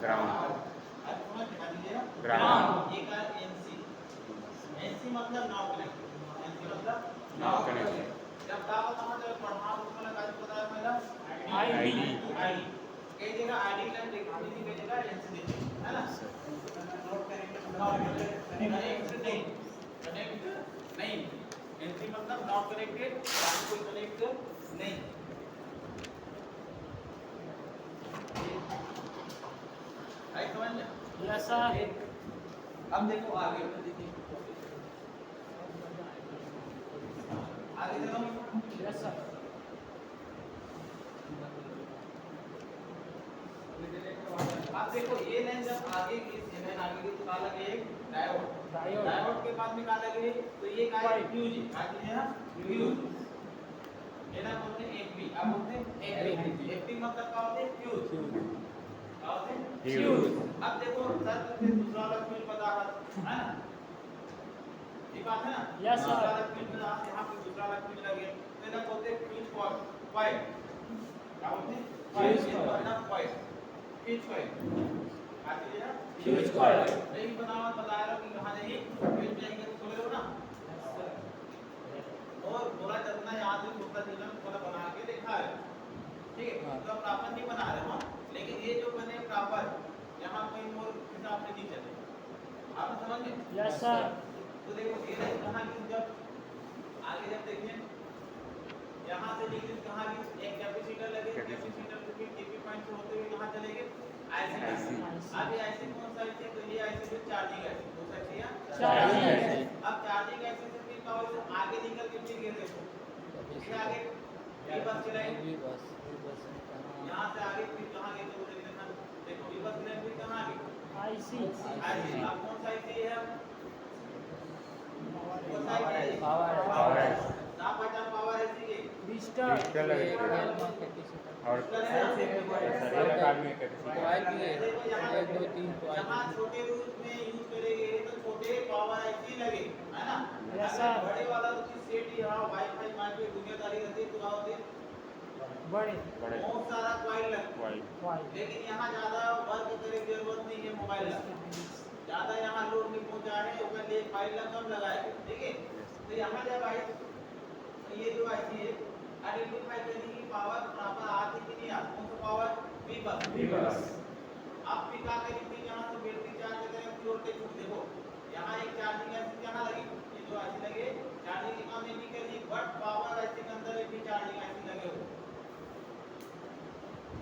Ground समझ में आ लीजिएगा ग्राउंड एक है एनसी एनसी मतलब नॉट कनेक्टेड एनसी मतलब नॉट कनेक्टेड जब दावा समझ में पढ़ना उसमें लगा पता है मेरा आईडी आईडी कई जगह आईडी लाइन देखी थी कई जगह एनसी देखी है ना नॉट कनेक्टेड कनेक्ट नहीं एनसी मतलब नॉट कनेक्टेड कोई कनेक्ट नहीं आई समझ में यस सर अब देखो आगे आगे चलो यस सर आप देखो ये लाइन जब आगे की सेवन आगे की तो क्या लगे एक डायोड डायोड के बाद में क्या लगे तो ये क्या है फ्यूज आगे है ना फ्यूज ये ना बोलते हैं एक भी अब बोलते हैं एक भी मतलब क्या होता है फ्यूज क्या होता है फ्यूज अब देखो सर से दूसरा वाला फ्यूज पता है ना ये बात है ना यस सर दूसरा वाला फ्यूज में यहां पे दूसरा वाला फ्यूज लगे तो ना बोलते हैं फ्यूज कॉइल क्या बोलते हैं फ्यूज कॉइल ना कॉइल फ्यूज कॉइल आगे है फ्यूज कॉइल नहीं बनावा बता रहा हूं कि कहां नहीं फ्यूज जाएंगे तो बोले हो ना और बोला जितना याद है उतना चीज़ों को बना के देखा है ठीक है तो प्रॉपर नहीं बना रहे हम लेकिन ये जो बने प्रॉपर यहाँ कोई मोर हिसाब से नहीं चले आप समझ गए यस सर तो देखो ये लाइन कहाँ की जब आगे जब देखें यहाँ से निकल कहाँ की एक कैपेसिटर लगे कैपेसिटर से फिर केपी पॉइंट से होते हुए कहाँ चलेंगे आईसी अभी आईसी कौन सा है तो ये आईसी जो चार्जिंग है हो सकती है चार्जिंग है अब चार्जिंग आईसी से फिर क्या होगा आगे निकल के फिर ये देखो इससे आगे ये बस चलाएंगे यहाँ से आगे फिर कहाँ गए तो देखना देखो ये बस लाइन फिर कहाँ गई आईसी आईसी अब कौन सा आईसी है कौन सा आईसी पावर ना पहचान पावर आईसी के डिजिटल और सरिया कार्ड में कैपेसिटर एक दो तीन यहाँ छोटे रूप में यूज करेंगे तो छोटे पावर आईसी लगे है ना यस सर बड़े वाला तो सेट यहाँ वाईफाई मार्केट दुनियादारी रहती है तो क्या होते हैं बड़े बहुत सारा कॉइल लगे वाई लेकिन यहाँ ज्यादा वर्क करे की जरूरत नहीं है मोबाइल ज्यादा यहाँ लोड नहीं पहुंचा रहे उसके लिए फाइल कम लगाए ठीक है तो यहाँ जब आई ये जो आईसी है आइडेंटिफाई करने की पावर प्रॉपर आती कि नहीं आती कौन सा पावर वी बस आप भी क्या करेंगे यहाँ से बैटरी चार्ज करें फ्लोर पे छूट देखो यहाँ एक चार्जिंग ऐसी यहाँ लगी ये जो ऐसी लगे चार्जिंग के काम नहीं करेगी बट पावर ऐसे के अंदर भी चार्जिंग ऐसी लगे हो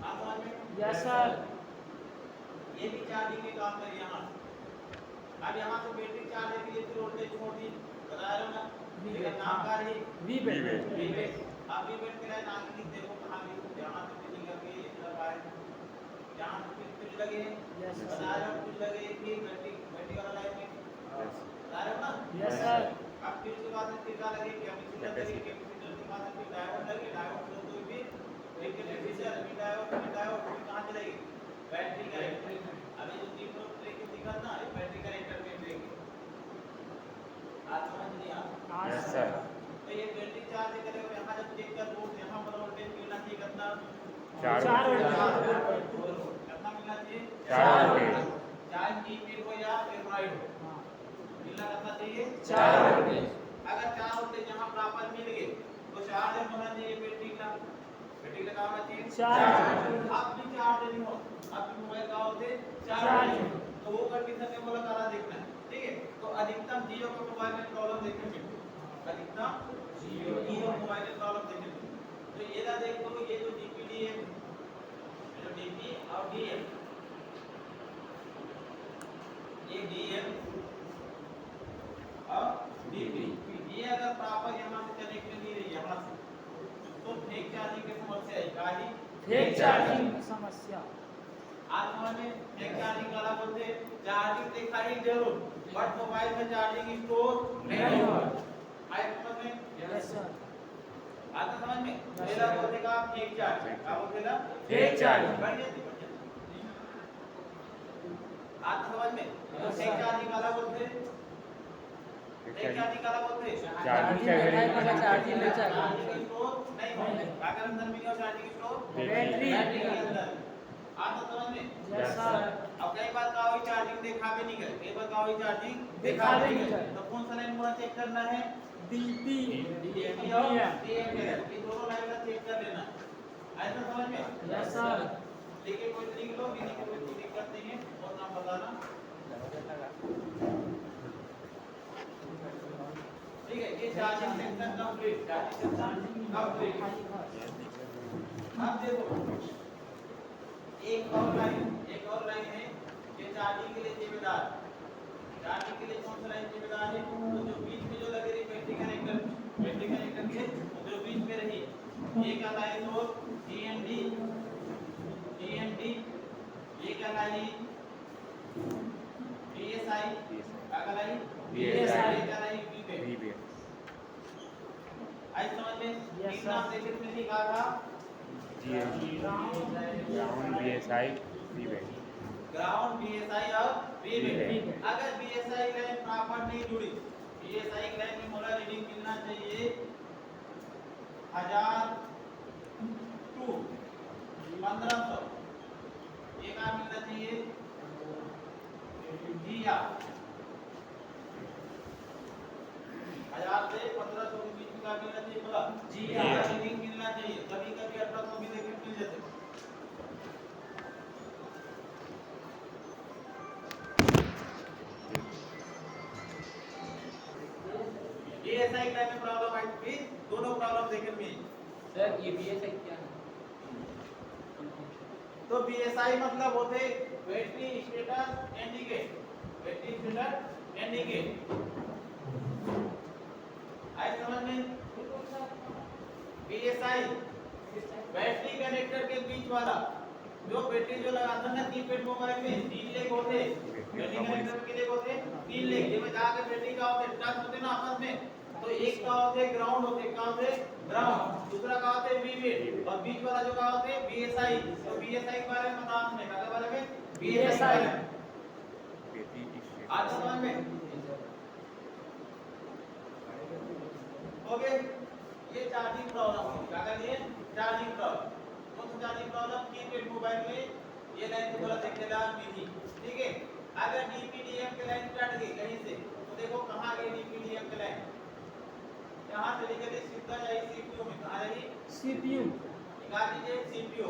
आप समझ में यस सर ये भी चार्जिंग के काम करे यहाँ अब यहाँ से बैटरी चार्ज के लिए फिर वोल्टेज छोड़ दी बता रहा हूँ ना लेकिन नाम का ही वी बेट आप भी बैठ के लाइन आगे लिख देखो कहाँ लिखो यहाँ से फिटिंग करके ये तरफ आए यहाँ से फिर लगे यस बता रहा हूँ कुछ लगे कि बैटरी वाला लाइन में बता रहे हो ना यस सर अब फिर उसके बाद में फिर क्या लगे कैपेसिटर के बाद फिर डायोड लगे डायोड से कोई भी एक कैपेसिटर डायोड फिर कहाँ चलेगी बैटरी कनेक्टर अभी जो तीन नोट लेके दिखा ना ये बैटरी कनेक्टर में देंगे आज समझ नहीं आ यस सर तो ये बैटरी चार्ज करेगा यहाँ जब चेक कर वोल्ट यहाँ पर वोल्टेज मिलना चाहिए कितना 4 वोल्ट कितना मिलना चाहिए 4 वोल्ट चाहे जी पेड़ हो या फेब्राइड हो मिलना कितना चाहिए 4 वोल्ट अगर 4 वोल्टेज यहाँ प्रॉपर मिल गए तो चार्ज होना चाहिए बैटरी का क्या होना चाहिए चार्ज अब भी चार्ज नहीं हो अब मोबाइल का होते चार्ज तो वो कंडीशन में बोला करा देखना है ठीक है तो अधिकतम जियो का मोबाइल में प्रॉब्लम देखने मिलती है अधिकतम जियो मोबाइल में प्रॉब्लम देखने मिलती है तो ये ना देखो ये जो डीपीडी है जो डीपी और डीएम ये डीएम और डीपी ये अगर प्रॉपर यहाँ से कनेक्ट नहीं रही यहाँ से तो फेक चार्जिंग की समस्या है गाड़ी फेक चार्जिंग की समस्या आज में फेक चार्जिंग वाला बोलते चार्जिंग दिखाई जरूर बट मोबाइल में चार्जिंग स्टोर नहीं हो आए समझ में यस सर आता समझ में मेरा बोलते का फेक चार्जिंग क्या बोलते ना फेक चार्जिंग बढ़िया आता समझ में तो फेक चार्जिंग वाला बोलते फेक चार्जिंग वाला बोलते चार्जिंग स्टोर नहीं हो क्या अंदर में चार्जिंग स्टोर बैटरी के अंदर आता समझ में? Yes sir. अब कई बार का हुई चार्जिंग देखा भी नहीं गए, कई बार का हुई चार्जिंग देखा भी नहीं गए। तो कौन सा लाइन पूरा चेक करना है? डीपी डीएमपी और डीएमएल, ये दोनों लाइन का चेक कर लेना। ऐसा समझ में? Yes sir. लिख लो, लिख के कोई दिक्कत नहीं है, और नाम बताना। ठीक है, ये charging section complete, charging section complete. अब देखो, एक और लाइन है, ये चार्जिंग के लिए जिम्मेदार। चार्जिंग के लिए कौन सा लाइन जिम्मेदार है? तो जो बीच में जो लगे रही बैटरी कनेक्टर के जो बीच में रही, ये क्या लाइन हो? जीएनडी, ये क्या लाइन? बीएसआई, क्या लाइन? BSI, ये क्या लाइन? वीबे। आज समझ में? Yes, एक नाम sir. देखे में लिखा था ग्राउंड बीएसआई वीबे। ग्राउंड, बीएसआई और वीबे। वीबे। अगर बीएसआई लाइन प्रॉपर नहीं जुड़ी, बीएसआई लाइन में मोला रीडिंग मिलना चाहिए 1000 टू 1500, ये क्या मिलना चाहिए? जिया 1000 से 1500 के बीच में क्या मिलना चाहिए? बोला जिया रीडिंग मिलना चाहिए। कभी कभी 1800 भी देखे मिल जाते। बीएसआई लाइन में प्रॉब्लम आई थी, दोनों प्रॉब्लम देखे मिल। सर ये बीएसआई क्या है? तो बीएसआई मतलब होते battery status indicate, battery status indicate. आई समझ में? बीएसआई बैटरी कनेक्टर के बीच वाला, जो बैटरी जो लगाता है ना 3 पेट मोबाइल में 3 लेग होते, बैटरी कनेक्टर के लिए होते 3 लेग। ये में जाके बैटरी का होते टच होते ना आपस में, तो एक का होते ग्राउंड होते, का होते ग्राउंड, दूसरा का होते वीबे, और बीच वाला जो का होते बीएसआई। तो बीएसआई के बारे में बता हमने, क्या बारे में? बीएसआई। आज समझ में? ओके, ये चार्जिंग प्रॉब्लम है। क्या करिए? Charging problem. कौन सा चार्जिंग प्रॉब्लम? कीपैड मोबाइल में ये लाइन को थोड़ा देखेगा नहीं, ठीक है? अगर डीपीडीएम की लाइन कट गई कहीं से, तो देखो कहां गई डीपीडीएम की लाइन? यहां चली गई सीधा जाई सीपीयू में। कहां जाएगी? सीपीयू। निकाल लीजिए सीपीयू,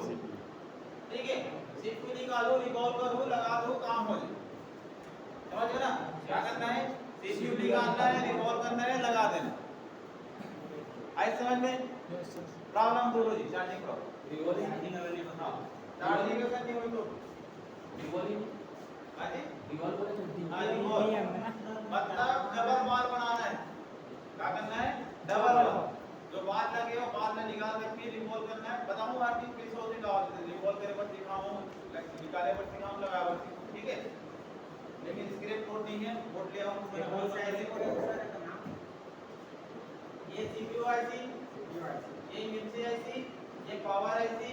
ठीक है? सीपीयू निकालो, रिकॉल करो, लगा दो, काम हो जाए। समझ गए ना? क्या करना है? सीपीयू निकालना है, रिकॉल करना है, लगा देना। आई समझ में? प्रॉब्लम दूर हो जी, चार्जिंग प्रॉब्लम। रिवॉल्विंग हां, चार्जिंग का करनी हो तो रिवॉल्विंग, आगे रिवॉल्व बोले तो रिवॉल्व मतलब डबल बार बनाना है। क्या करना है? डबल बार। जो बार लगे हो बार में निकाल के फिर रिवॉल्व करना है। बताऊं हर चीज फिर से होती है, रिवॉल्व करे पर दिखाऊं, निकाले पर दिखाऊं, लगा पर, ठीक है? लेकिन स्क्रिप्ट कोड नहीं है, कोड ले आऊं मैं बोल से ऐसे। ये सीपीयू आईसी, ये मिक्सी आईसी, ये पावर आईसी,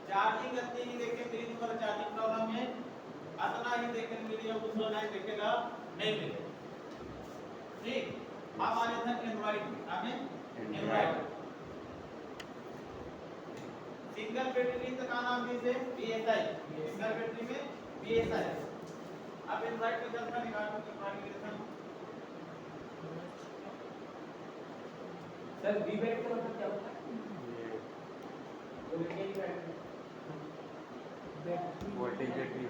चार्जिंग करते ही देखे मेरी पर चार्जिंग प्रॉब्लम है, अतना ही देखे वीडियो दूसरा लाइन देखेगा नहीं मिलेगा। ठीक, अब आ जाता है एंड्रॉइड। हमें एंड्रॉइड सिंगल बैटरी का नाम दीजिए बीएसआई, सिंगल बैटरी में बीएसआई। अब एंड्रॉइड का चलता निकालो कॉन्फ़िगरेशन। सर वीबैट का मतलब क्या होता है? वोल्टेज बैटरी, वोल्टेज बैटरी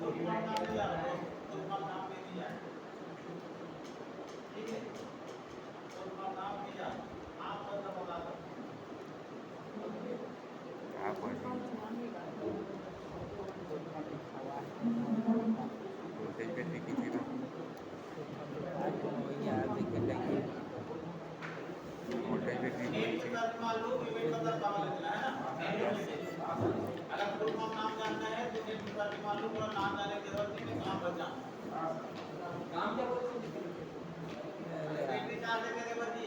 तो नाम दे दिया, तो नाम दे दिया, ठीक है? तो नाम दिया, आप बता दो। वोल्टेज बैटरी किसी का वोल्टेज बैटरी एक बार मान लो वीबैट का मतलब पावर लेना है ना। अगर फुल फॉर्म नाम जानना है तो एक बार मान लो पूरा नाम जानने की जरूरत नहीं है, काम बचा। काम क्या बोलते हैं? बैटरी चार्ज करने पर जी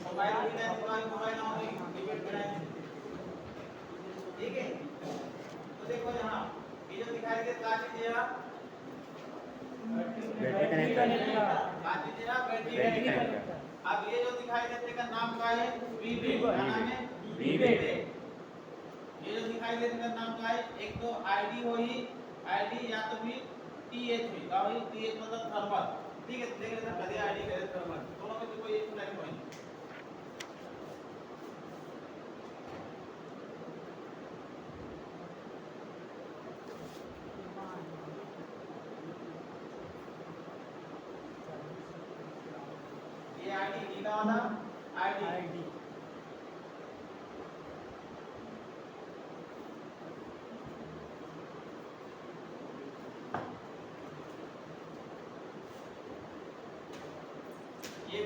मोबाइल की लाइन मोबाइल ऑन होगी, वीबैट की लाइन, ठीक है? तो देखो यहाँ ये जो दिखाई दे क्या कीजिए आप? Battery connector. दीजिए ना बैटरी बैटरी का। का। अब ये जो दिखाई देने का नाम क्या है? वीबेट। क्या नाम है? वीबेट। ये जो दिखाई देने का नाम क्या है? एक तो आईडी होई, आईडी या तो फिर टीएच हुई। क्या हुई? टीएच मतलब थर्मल। ठीक है, देख लेते हैं कभी आईडी करे थर्मल। दोनों में से कोई एक लाइन होई। ये आईडी नीला वाला आईडी। ये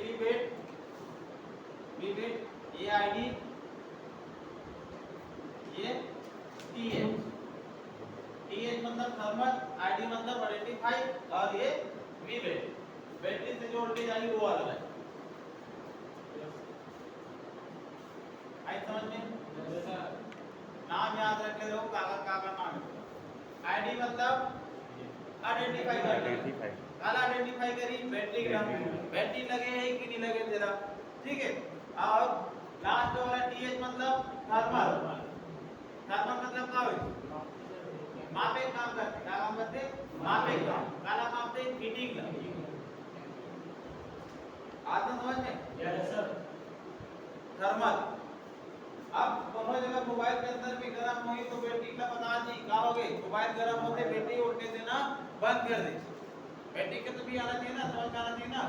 वीबेट, ये आईडी, ये टीएच। टीएच मतलब थर्मल, आईडी मतलब आइडेंटिफाई, और ये वीबेट। बैटरी से जो वोल्टेज आई वो वाला है। आई समझ में? नाम याद रखे लोग, कागज का नाम है। आईडी मतलब आइडेंटिफाई करना। आइडेंटिफाई। काला आइडेंटिफाई करी बैटरी का। बैटरी लगे है कि नहीं लगे जरा, ठीक है। और लास्ट वाला टीएच मतलब थर्मल। थर्मल मतलब क्या होई? मापे काम करते। क्या काम करते? मापे काम। काला मापते हीटिंग ला। आता समझ में? Yes sir. थर्मल। अब दोनों जगह मोबाइल के अंदर भी गर्म हुई तो बैटरी का बता दी क्या हो गई? मोबाइल गर्म होते बैटरी वोल्टेज देना बंद कर दे। बैटरी के तो भी आना चाहिए ना, समझ में आना चाहिए ना।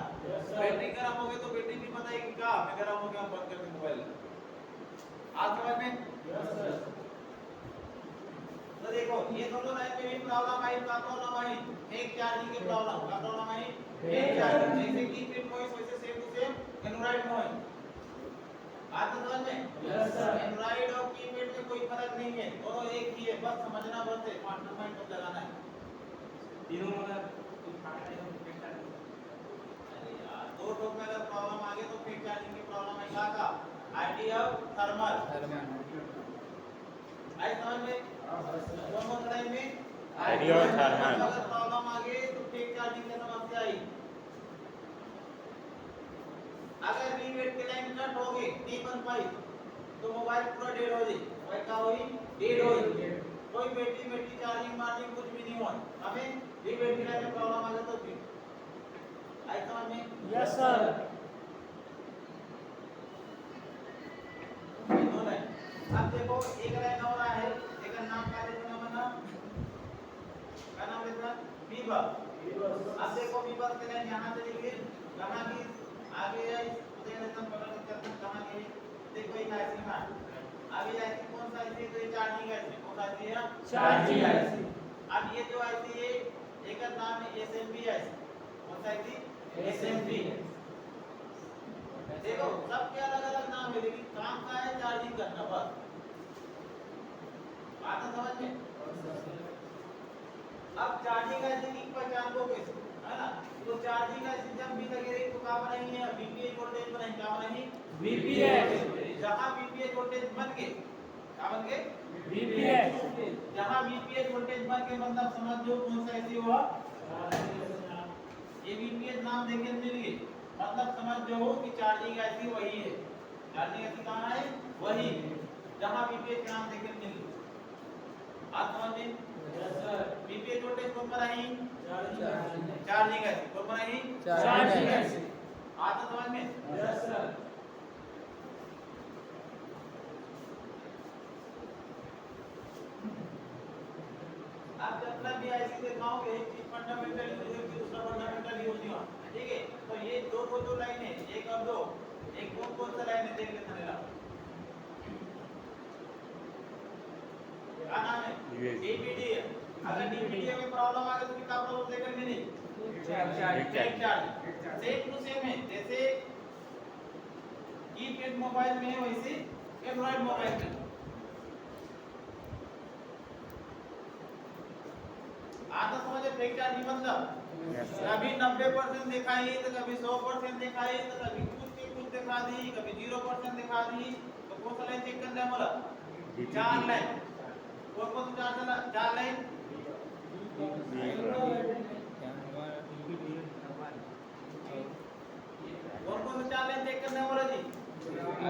बैटरी गर्म हो गई तो बैटरी भी बताएगी क्या मैं गर्म हो गया बंद कर दे मोबाइल। आज समझ में? Yes sir. तो देखो ये दोनों लाइन में भी प्रॉब्लम आई। क्या प्रॉब्लम आई? एक चार्जिंग की प्रॉब्लम। क्या प्रॉब्लम आई? एक चार्जिंग। जैसे की पिन नॉइस वैसे same to same android noise. आज तो समझ में? Yes sir. एंड्रॉइड और कीपैड में कोई फर्क नहीं है, दोनों एक ही है, बस समझना बस है, मास्टरमाइंड को लगाना है। तीनों मतलब फायदा है अरे यार दो टोक में अगर प्रॉब्लम आ गई तो फिर चार्जिंग की प्रॉब्लम है का आईडी और थर्मल। आई समझ में? दोनों लड़ाई में आईडी और थर्मल। अगर प्रॉब्लम आ गई तो फिर चार्जिंग की समस्या आई। अगर वीबेट की लाइन कट हो गई नहीं बन पाई तो मोबाइल पूरा डेड हो जाए। मोबाइल का होई डेड हो जाए, कोई बैटरी चार्जिंग मार्जिंग कुछ भी नहीं हुआ। हमें वीबेट की लाइन में प्रॉब्लम आ गई तो फिर आई समझ में? Yes sir. दो लाइन। अब देखो एक लाइन और है, एक नाम का लेना बना क्या नाम लेना? वीबा। अब देखो वीबा की लाइन यहां से लिखिए कहां की आगे है उधर एकदम बगल में करना कहां की देखो एक आईसी में आगे आईसी कौन सा आईसी? तो ये चार्जिंग आईसी। कौन सा आईसी है? Charging IC. अब ये जो आईसी है एक का नाम है एसएमपी आईसी। कौन सा आईसी? एसएमपी। देखो सबके अलग-अलग नाम है लेकिन काम का है चार्जिंग करना बस। बात समझ में? अब चार्जिंग आईसी की पहचान को कैसे? है ना? तो चार्जिंग आईसी जब भी लगेगी तो क्या बनाएंगे? वीपीएच वोल्टेज बनाएंगे। क्या बनाएंगे? वीपीएच। जहां वीपीएच वोल्टेज बन गए क्या बन गए? वीपीएच। जहां वीपीएच वोल्टेज बन के मतलब समझ लो कौन सा आईसी हुआ? ये वीपीएच नाम देके मिल गए मतलब समझ जो कि चार्जिंग आईसी वही है। चार्जिंग आईसी कहां है? वही जहां वीपीएच नाम देके मिल गए। आप समझ में? Yes sir. वीपीएच वोल्टेज कौन बनाई? चार्जिंग। चार्जिंग आईसी कौन बनाई? Charging IC. आता समझ में? Yes sir. आप जितना भी आईसी दिखाओगे एक चीज फंडामेंटल यूज होगी दूसरा फंडामेंटल यूज नहीं होगा। ठीक है, तो ये दो लाइन है, एक और दो, एक कौन सा लाइन है देख लेते हैं। क्या नाम है? डीवीडी है। अगर डीवीडी में प्रॉब्लम आ गई तो क्या प्रॉब्लम देकर मिली? चार्ज सेम टू सेम है जैसे कीपैड मोबाइल में है वैसे एंड्रॉइड मोबाइल में। आता समझे? फेक चार्जिंग मतलब कभी 90% दिखाई तो कभी 100% दिखाई तो कभी कुछ दिखा दी, कभी 0% दिखा दी। तो कौन सा लाइन चेक करना है बोला? चार लाइन। कौन सा चार line?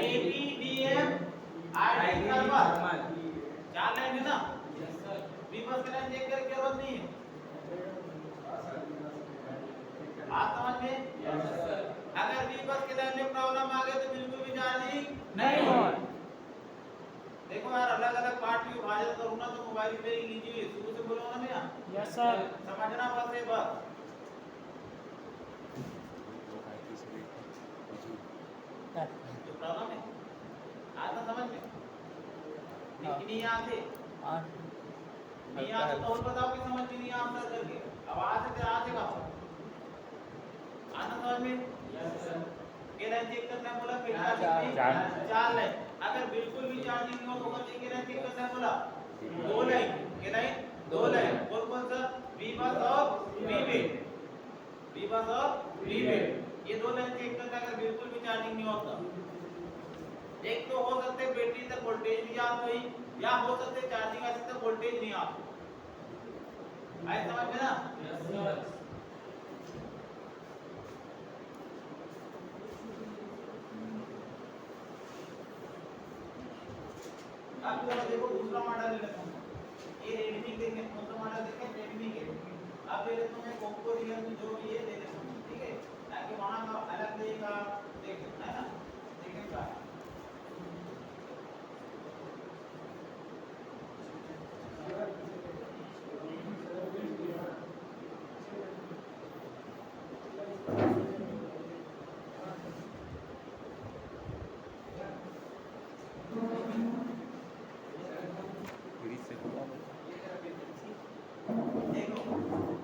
APDM ID thermal 4 line है ना यस सर बी बस के लाइन देख कर जरूरत नहीं है बात समझ में यस सर अगर बी बस के लाइन में प्रॉब्लम आ गई तो बिल्कुल भी चार्जिंग नहीं हो देखो यार अलग अलग पार्ट की विभाजन करूँ ना तो मोबाइल पे ही लीजिए शुरू से बोलो ना भैया यस सर समझना बस एक बार जो प्रॉब्लम है आता समझ में नहीं आते नहीं आते तो और बताओ कि समझ में नहीं आता करके अब आते का आना समझ में यस सर के लाइन चेक करना है बोला फिर चार। चार लाइन अगर बिल्कुल भी चार्जिंग नहीं हो तो कौन के लाइन चेक करना है बोला दो लाइन के लाइन दो लाइन कौन सा बी बस और बी बेट बी बस और बी बेट ये दो लाइन चेक करना अगर बिल्कुल भी चार्जिंग नहीं होता एक तो हो सकते बैटरी तक वोल्टेज नहीं आ गई या हो सकते चार्जिंग ऐसे तक वोल्टेज नहीं आ आए समझ में ना यस सर अब जो देखो दूसरा मॉडल ले लेता हूं ये रेडमी देंगे दूसरा मॉडल देखें रेडमी के अब ले लेता हूं मैं पोको रियलमी जो भी ये ले लेता हूं ठीक है ताकि वहां का अलग देगा देखें है ना देखें क्या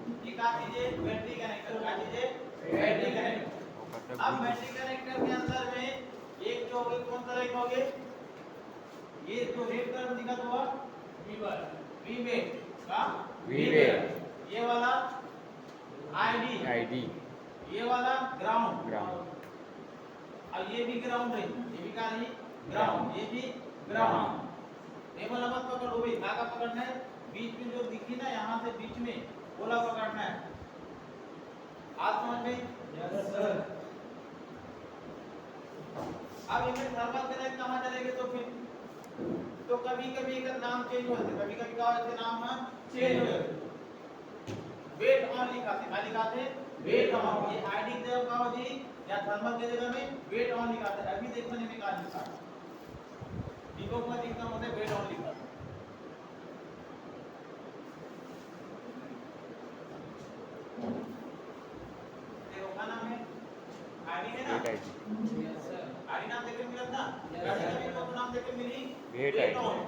बैटरी कनेक्टर बैटरी कनेक्टर अब बैटरी कनेक्टर के अंदर में एक जो होगी कौन सा लाइन होगी ये जो रेड कलर दिखा हुआ वी बेट का वी बेट ये वाला आईडी ये वाला ग्राउंड और ये भी ग्राउंड है ये भी क्या है ग्राउंड ये भी ग्राउंड ये वाला मत पकड़ो भाई धागा पकड़ना है बीच में जो दिखी ना यहाँ से बीच में बोला पकड़ना है आज समझ में यस सर अब इनमें थर्मल कनेक्ट कहाँ चलेंगे तो फिर तो कभी कभी का नाम चेंज होते कभी कभी का होते नाम चेंज हो जाते वेट ऑन लिखा थे क्या लिखा थे वेट ऑन ये आईडी की जगह का जी या थर्मल की जगह में वेट ऑन लिखा था अभी देखने में क्या लिखा विवो का लिखना होता है वेट ऑन लिखा देखो क्या नाम है आईडी है ना यस सर आईडी नाम देखे मिला था Yes, sir. कभी तो नाम देखे मिली वेट वेट ID. ऑन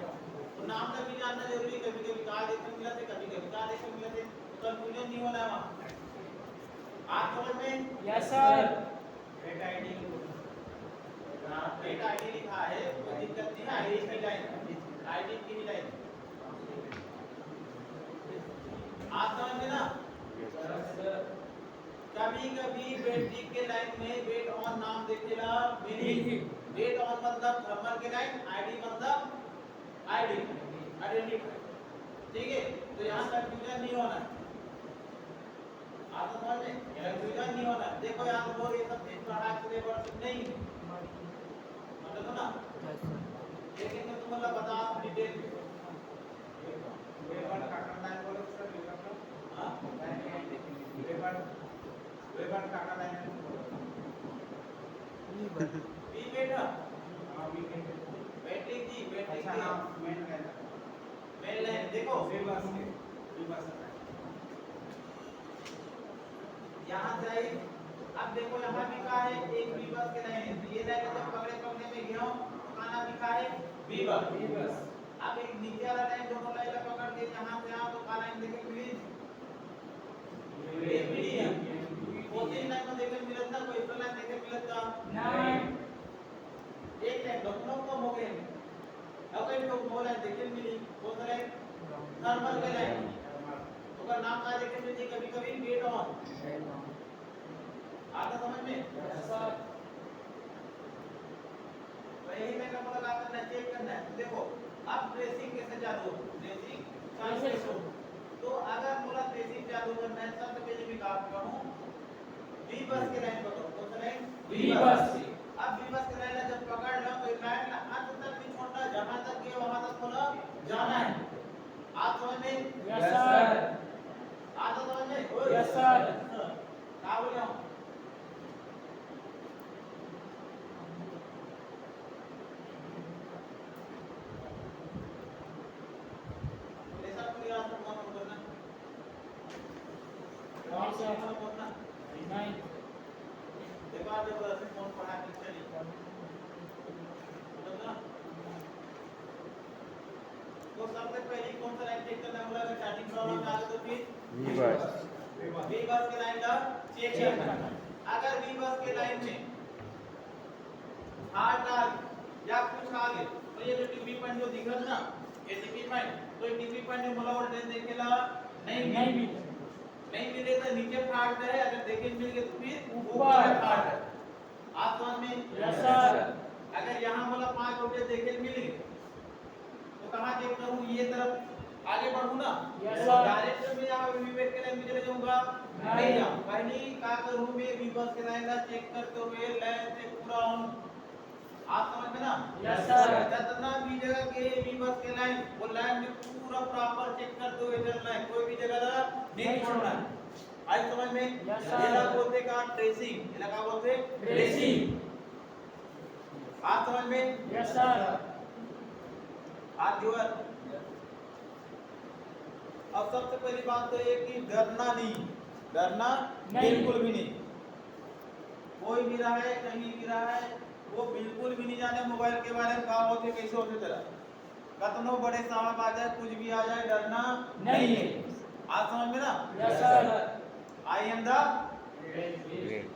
तो नाम का भी जानना जरूरी कभी कभी कहाँ देखे मिला थे कभी कभी कहाँ देखे मिला थे तो कंफ्यूजन नहीं होना है वहाँ आप समझ में yes sir wait ID wait ID लिखा है कोई दिक्कत नहीं है आईडी की लाइन आईडी की ही लाइन आप समझ में ना यस सर कभी कभी बैटरी के लाइन में वेट ऑन नाम देखेला मीनिंग वेट ऑन मतलब थर्मल के लाइन आईडी मतलब आईडी आइडेंटिफाई ठीक है तो यहाँ कंफ्यूजन नहीं होना आप समझ में कंफ्यूजन नहीं होना देखो यहाँ तो ये सब चीज पढ़ा के वर्ष नहीं मतलब ना लेकिन तुम मतलब बता डिटेल वेबर का करना है बोलो सर हां वेबर का करना है वी बेटा हां वी बेटा बैटरी की बैटरी अच्छा नाम मेन कहना मेन लाइन देखो वीबस यहां जाए अब देखो यहां भी कहा है एक वीबस के लाइन है ये लाइन जब पकड़ने में गया खाना लिखा है वीबस अब एक नीचे वाला लाइन दोनों लाइन पकड़ के यहां से यहां तो का लाइन देखे प्लीज मीडियम वो तीन लाइन में देखे मिलता कोई एक लाइन देखे मिलता नहीं एक लाइन दोनों को हो गए अब कहीं तो वो लाइन देखे मिली वो तो लाइन नॉर्मल के लाइन तो का नाम का देखे मिलती कभी कभी वेट ऑन आता समझ में यस सर तो यही मैं कहूंगा लगा करना चेक करना है देखो अब ट्रेसिंग कैसे चालू हो ट्रेसिंग कैसे हो तो अगर पूरा ट्रेसिंग चालू करना है सबसे पहले मैं काम करूं वी बस के लाइन पकड़ो तो लाइन वी बस अब वी बस के लाइन जब पकड़ लो sir. क्या बोले हम ऐसा पूरी रात को कौन करना Nine, sir. कौन करना Nine. देखो आप जब ऐसे कौन पढ़ा के चली समझना तो सबसे पहले कौन सा लाइन चेक करना होगा अगर स्टार्टिंग प्रॉब्लम में आ गए तो फिर वी बस बी बस के लाइन का चेक करना अगर बी बस के लाइन में हार्ड डाल या कुछ आ गए तो ये जो टीपी पॉइंट जो दिख रहा है ना ये टीपी पॉइंट तो ये टीपी पॉइंट में मला वोल्टेज देखेला नहीं मिले तो नीचे फाड़ है अगर देखे मिल गए तो फिर ऊपर फाड़ है आप समझ में Yes, sir. अगर यहाँ मला 5 वोल्टेज देखे मिल गए तो कहाँ चेक करूँ ये तरफ आगे बढ़ूँ ना Yes, तो sir. डायरेक्ट मैं यहाँ विवेक के लाइन में चले जाऊँगा नहीं जाऊँ पहली क्या करूँ मैं विबस के लाइन का चेक करते हुए लाइन से पूरा ऑन आप समझ में ना Yes, sir. जितना भी जगह के विबस के लाइन वो लाइन में पूरा प्रॉपर चेक करते हुए चलना है कोई भी जगह नहीं छोड़ना है आज समझ में Yes, sir. ये बोलते का ट्रेसिंग ये क्या बोलते Tracing. आप समझ में Yes, sir. हाथ जोड़ अब सबसे पहली बात तो ये कि डरना नहीं। बिल्कुल भी नहीं कोई भी रहा है कहीं भी रहा है वो बिल्कुल भी नहीं जाने मोबाइल के बारे में क्या होते कैसे होते तेरा कतनो बड़े साहब आ जाए कुछ भी आ जाए डरना नहीं है आज समझ में ना Yes, sir. I am the great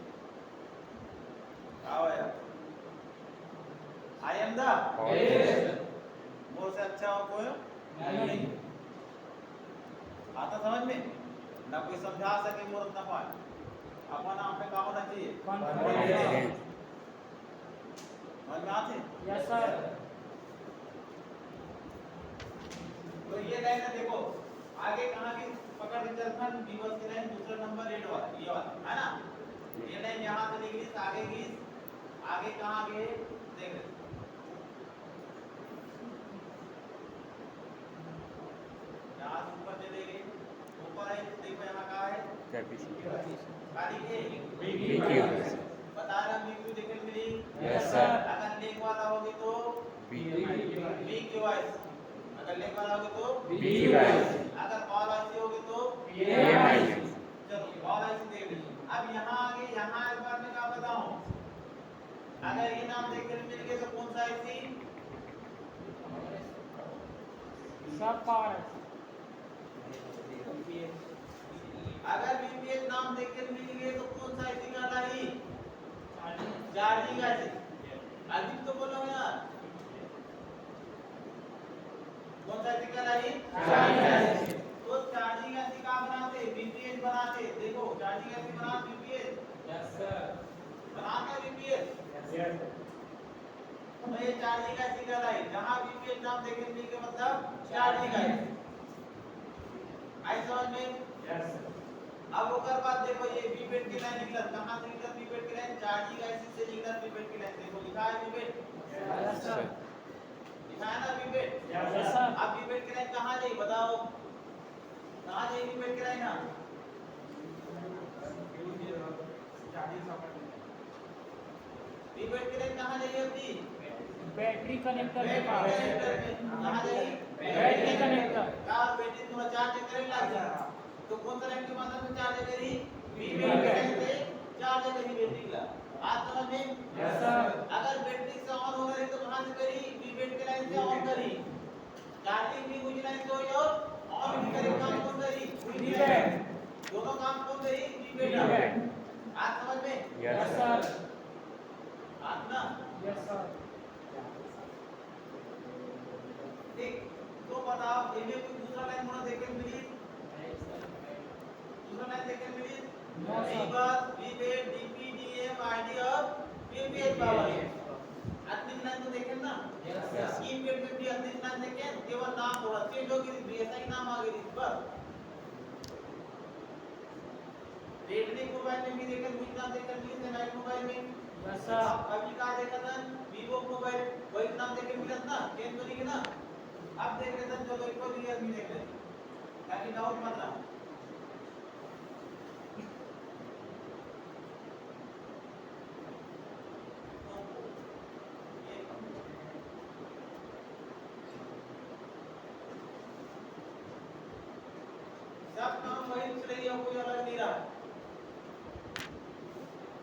आओ यार आई एम द मोर से अच्छा और कोई नहीं आता समझ में ना कोई समझा सके मोर ना पाए अपना नाम पे का होना चाहिए Confidence. समझ में आते Yes, sir. तो ये लाइन है देखो आगे कहां की पकड़ के चलना दिवस की लाइन दूसरा नंबर रेड वाला ये वाला है ना ये लाइन यहां से निकली आगे कहां गए देख ले यहां से ऊपर चले गए ऊपर है देखो यहां कहां है कैपेसिटी गाड़ी के बीक्यू बता रहा बीक्यू देखे मिली यस सर अगर लेग वाला होगी तो बीक्यूआई अगर लेग वाला होगी तो बीक्यूआई अगर बॉल ऐसी होगी तो एएमआई चलो बॉल ऐसी देख लीजिए अब यहाँ आगे यहाँ एक बार मैं क्या बताऊं अगर ये नाम देखकर मिल गए तो कौन सा ऐसी सब power. अगर बीपीएस नाम देखकर मिल गए तो कौन सा ऐसी का रही चार्जिंग ऐसी अभी तो बोलो यार कौन सा ऐसी का रही तो चार्जिंग ऐसी का बनाते बीपीएस बनाते देखो चार्जिंग ऐसी बना बीपीएस Yes, sir. बनाते बीपीएस Yes. तो ये चार्जिंग ऐसी का रही जहां बीपीएस नाम देखकर मिल गए मतलब चार्जिंग ऐसी आई समझ में Yes, sir. अब ओकर बाद देखो ये बीपेट की लाइन निकला कहां से निकला बीपेट की लाइन चार्जिंग ऐसी से निकला बीपेट की लाइन देखो लिखा है बीपेट Yes, sir. लिखा है ना बीपेट Yes, sir. अब बीपेट की लाइन कहां जाएगी बताओ कहां जाएगी बीपेट की लाइन बीपेट की लाइन कहां जाएगी अपनी Battery connector बैटरी में power. कनेक्टर में कहां जाएगी Battery connector. कार बैटरी तुम्हारा चार्ज करने लग गया तो कौन सा लाइन के माध्यम से चार्ज करी बीपेट की लाइन से चार्ज करी बैटरी का आज समझ में Yes, sir. अगर बैटरी से ऑन हो रही तो कहां से करी बीपेट के लाइन से ऑन करी चार्जिंग भी हुई लाइन से हुई और ऑन भी करी काम कौन करी बीपेट. दोनों काम कौन करी बीपेट बीपेट. आज समझ में Yes, यस sir. आज ना Yes, sir. ठीक तो बताओ इनमें कोई दूसरा लाइन होना देखे मिली दूसरा लाइन देखे मिली No, sir. बस बीपेट डीपीडीएम आईडी और बीपीएच पावर आदमी लाइन तो देखे ना Yes, sir. स्कीम पेट में भी आदमी लाइन देखे केवल नाम थोड़ा चेंज हो गई बीएसआई नाम आ गई बस रेडमी मोबाइल में भी देखे कुछ नाम देखे मिली थे नाइट मोबाइल में Yes, sir. अभी का देखा था वीवो मोबाइल वही नाम देखे मिला ना चेंज तो नहीं ना अब देख लेते हैं चलो एक और भी देख लेते हैं ताकि डाउट मत रहा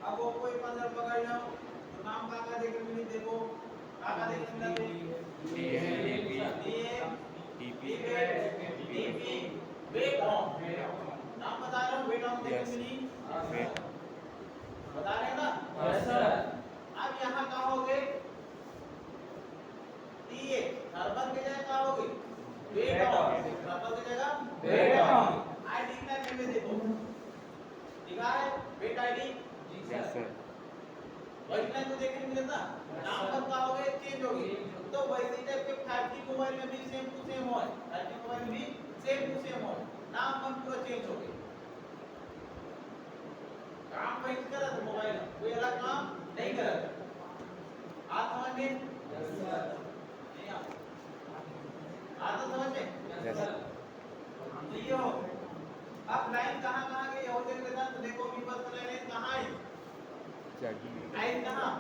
अब वो कोई पंद्रह पकड़ लो तो नाम का देखे मिली देखो का देखे मिला डीपी वेट ऑन नाम बता रहा हूँ वेट ऑन देखे मिली बता रहे हैं ना यस सर अब यहाँ कहोगे टीए थर्मल की जगह कहोगे वेट ऑन थर्मल की जगह वेट ऑन आईडी का में देखो लिखा है वेट आईडी यस सर वही तो देखने मिले ना नाम पर कहोगे चेंज होगी तो वैसे टाइप के 5G मोबाइल में भी सेम टू सेम हो 5G मोबाइल में भी सेम टू सेम हो नाम पर पूरा चेंज हो गया काम वही करा तो मोबाइल कोई अलग काम नहीं करा आप समझ में यस सर नहीं आप तो समझ में यस तो ये हो अब लाइन कहां गई और देख लेता तो देखो भी बस लाइन कहां है लाइन कहां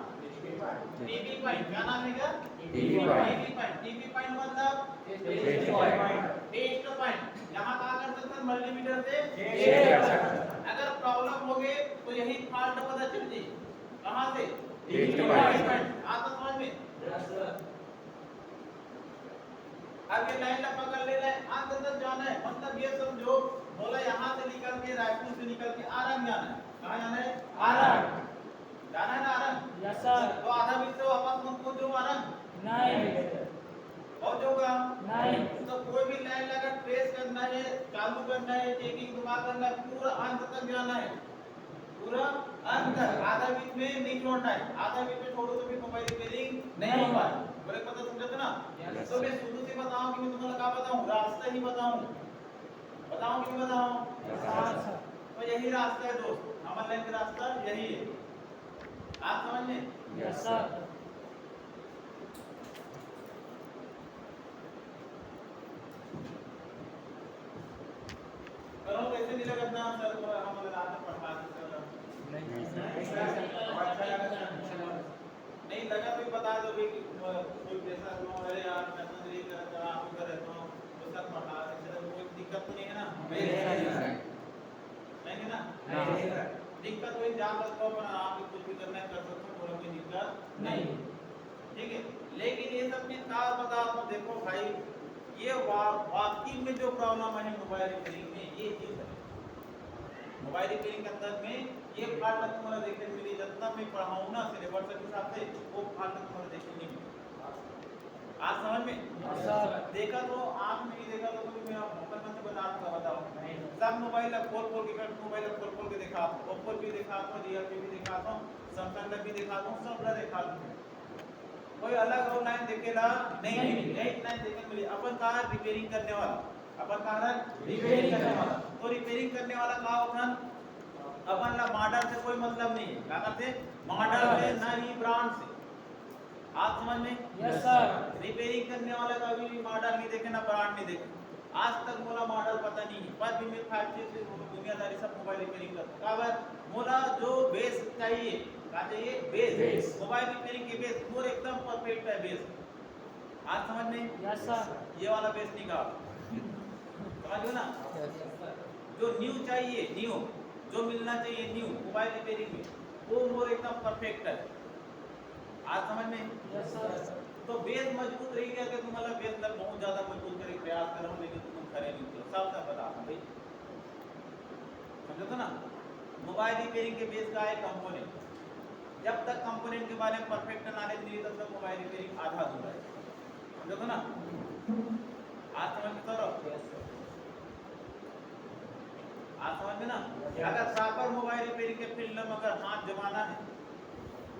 टीपी पॉइंट क्या नाम है क्या टीपी पॉइंट टीपी पॉइंट मतलब टेस्ट पॉइंट टेस्ट पॉइंट यहां का कर सकते हैं मल्टीमीटर से चेक कर सकते हैं अगर प्रॉब्लम हो गई तो यही फॉल्ट पता चल जाए कहां से टेस्ट पॉइंट आप समझ में यस सर अब ये लाइन पकड़ ले रहे अंत तक जाना है मतलब ये समझो बोला यहां से निकल के रायपुर से निकल के आरंग जाना है कहां जाना है आरंग जाना है ना आरंग यस सर तो आधा बीच से वापस मुझको जो आरंग नहीं और जो का नहीं तो कोई भी लाइन लगा ट्रेस करना है चालू करना है चेकिंग दुबा करना है पूरा अंत तक जाना है पूरा अंत तक आधा बीच में नहीं छोड़ना है आधा बीच में छोड़ो तो फिर मोबाइल रिपेयरिंग नहीं हो पाए बोले पता समझते ना Yes, तो मैं शुरू से बताऊं कि मैं तुम्हें क्या बताऊं रास्ता ही बताऊं कि नहीं बताऊं हाँ सर तो यही रास्ता है दोस्त हमारे लाइन का रास्ता यही है आप समझ में यस सर करो कैसे नहीं लगता सर को हम लोग रात में पढ़ा नहीं लगा तो बता दो भी कि कोई पैसा लो अरे यार मैं तो नहीं करता आप कर रहता हूं तो सर पढ़ा इससे कोई दिक्कत तो नहीं है ना नहीं है ना दिक्कत वही जान सकते हो पर आप कुछ भी करना है कर सकते हो कोई दिक्कत नहीं ठीक है लेकिन ये सब में क्या बता दो देखो भाई ये वाकई में जो प्रॉब्लम है मोबाइल रिपेयरिंग में ये चीज है मोबाइल रिपेयरिंग के अंदर में ये फाल्ट तुम्हारा देखने मिली जितना मैं पढ़ाऊं ना सिलेबस के हिसाब से वो फाल्ट तुम्हारा देखने नहीं मिली आज समझ में यस सर देखा तो आप नहीं देखा तो मैं अपन से बता दूंगा बताओ सब मोबाइल खोल के मोबाइल खोल के दिखा ओप्पो भी दिखा दो रियलमी भी दिखा दो सैमसंग भी दिखा दो सब दिखा दो कोई अलग ऑनलाइन देखेला नहीं एक लाइन देखने मिली अपन का रिपेयरिंग करने वाला अपन का रिपेयरिंग करने वाला तो रिपेयरिंग करने वाला का होता अपन ला मॉडल से कोई मतलब नहीं है क्या करते मॉडल से ना ही ब्रांड से आप समझ में यस सर रिपेयरिंग करने वाला का भी मॉडल नहीं देखे ना ब्रांड नहीं देखे आज तक मोला मॉडल पता नहीं है पर भी मैं 5G से दुनियादारी सब मोबाइल रिपेयरिंग करता हूं मोला जो बेस चाहिए क्या चाहिए बेस मोबाइल रिपेयरिंग के बेस पूरा एकदम परफेक्ट है बेस आज समझ में यस सर ये वाला बेस नहीं का समझ लो ना जो न्यू चाहिए न्यू जो मिलना चाहिए न्यू मोबाइल रिपेयरिंग में वो मोर एकदम परफेक्ट है आज समझ में यस सर तो बेस मजबूत रही गया कि तुम्हारा बेस तक बहुत ज्यादा मजबूत करने का प्रयास कर रहा हूं लेकिन तुम खड़े नहीं हो सब सब बता दूं भाई समझो तो ना मोबाइल रिपेयरिंग के बेस का है कंपोनेंट जब तक कंपोनेंट के बारे में परफेक्ट नॉलेज नहीं तब तक मोबाइल रिपेयरिंग आधा अधूरा है समझो तो ना आज समझ में तो आज समझ में ना अगर प्रॉपर मोबाइल रिपेयरिंग के फील्ड में अगर हाथ जमाना है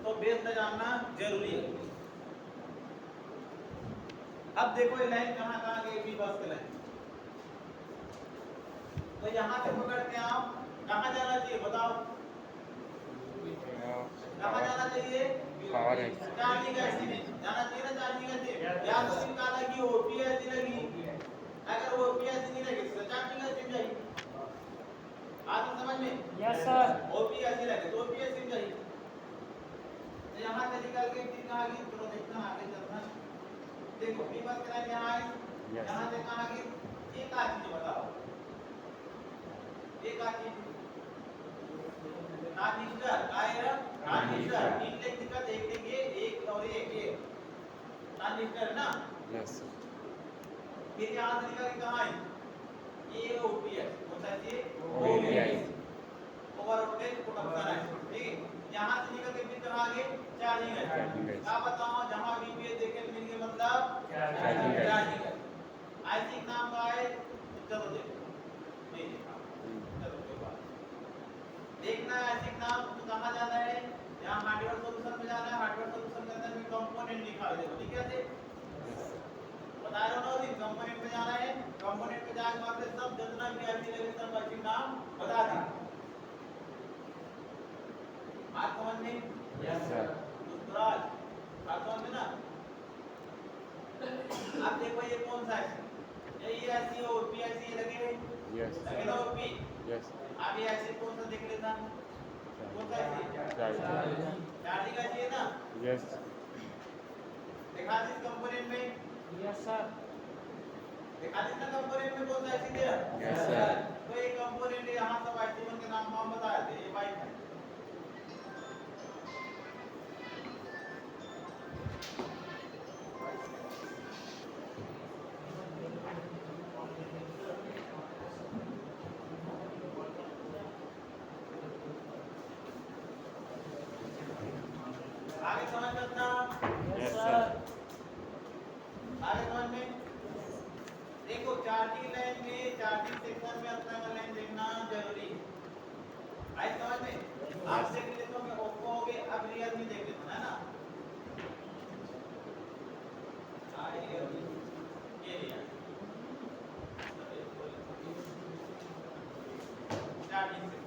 तो बेस न जानना जरूरी है अब देखो ये लाइन कहां गई भी बस की लाइन तो यहां से पकड़ के आओ कहां जाना चाहिए बताओ कहां जाना चाहिए पावर है चार्जिंग ऐसी में जाना चाहिए ना चार्जिंग ऐसी या तो इनका लगी ओपीएस लगी अगर ओपीएस नहीं लगी तो चार्जिंग ऐसी जाएगी आज समझ में यस सर ओपीएस लगे तो ओपीएस जाएगी तो यहां से निकल के फिर कहां गई चलो देखना आगे चलना देखो बी बस का लाइन यहां आई यहां से कहां गई एक आ चीज बताओ एक आ चीज ट्रांजिस्टर आयरन ट्रांजिस्टर 3 लिख दिखा, एक लिखिए, एक और एक ट्रांजिस्टर ना। Yes sir. फिर यहाँ से निकल के कहाँ है? ये ओपीएस, कौन सा है ये? OPS ओवर वोल्टेज प्रोटेक्शन है, ठीक है। यहाँ से निकल के फिर कहाँ आगे? चार्जिंग है। चार्जिंग है। क्या बताओ, जहाँ वीपीएस देखे मिल गए मतलब चार्जिंग है। चार्जिंग है। आईसी नाम का है, चलो देखो, नहीं देखा, चलो कोई बात नहीं। देखना है आईसी नाम तो कहाँ जाना है? यहाँ हार्डवेयर सॉल्यूशन में जाना है। हार्डवेयर सॉल्यूशन के अंदर में कंपोनेंट लिखा है, देखो ठीक है से बता रहा हूँ ना, कंपोनेंट में जाना है। कंपोनेंट में जाके वहां पे सब जितना भी आईसी लगे सब आईसी नाम बता दी। बात समझ में? Yes sir. दुष्टराज बात समझ में ना? अब देखो ये कौन सा है? ये आईसी और पीआईसी लगे हैं, यस लगे ना ओपी। यस अब ये आईसी कौन सा देख लेता? कौन सा आईसी? चार्जिंग। चार्जिंग आईसी है ना? यस दिखा दी कंपोनेंट में, यस सर। दिखा दी ना कंपोनेंट में कौन सा आईसी दिया? Yes sir. तो ये कंपोनेंट यहाँ सब आईसी के नाम हम बताए थे, ये बाइक है। आगे समझ में अपना? Yes sir. आगे समझ में? देखो चार्जिंग लाइन में, चार्जिंग सेक्शन में अपना का लाइन देखना जरूरी है। आई समझ में? आप देख लेते हो मैं ओप्पो हो गए, अब रियलमी देख लेते हो, है ना? ये लिया चार्जिंग से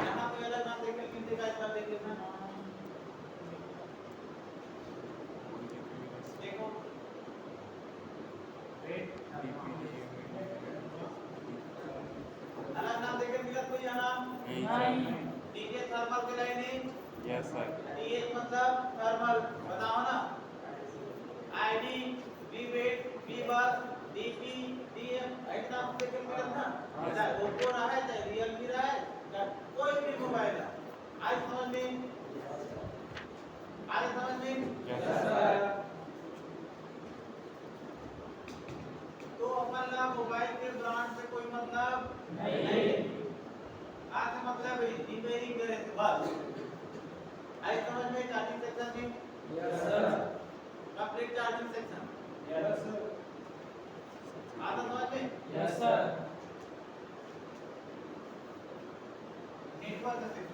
यहाँ पे अलग नाम देख लेकिन देखा इस बार देख लेना। देखो अलग नाम देखे मिला कोई यहाँ? नहीं। टीटीएस थर्मल के लाइन है। Yes sir. टीएस मतलब थर्मल, बताओ ना। आईडी, वी वेट, वी बस, डीपी, डीएम ऐसे नाम देखे मिला ना? चाहे ओप्पो रहा है, चाहे रियलमी रहा है, चाहे कोई भी मोबाइल है। आज समझ में? आज समझ में? Yes sir. तो अपन ला मोबाइल के ब्रांड से कोई मतलब नहीं। आज मतलब रिपेयरिंग करे थे बस। आई समझ में? चार्जिंग सेक्शन में yes sir. Complete charging section yes sir. आता समझ में? Yes sir. Network section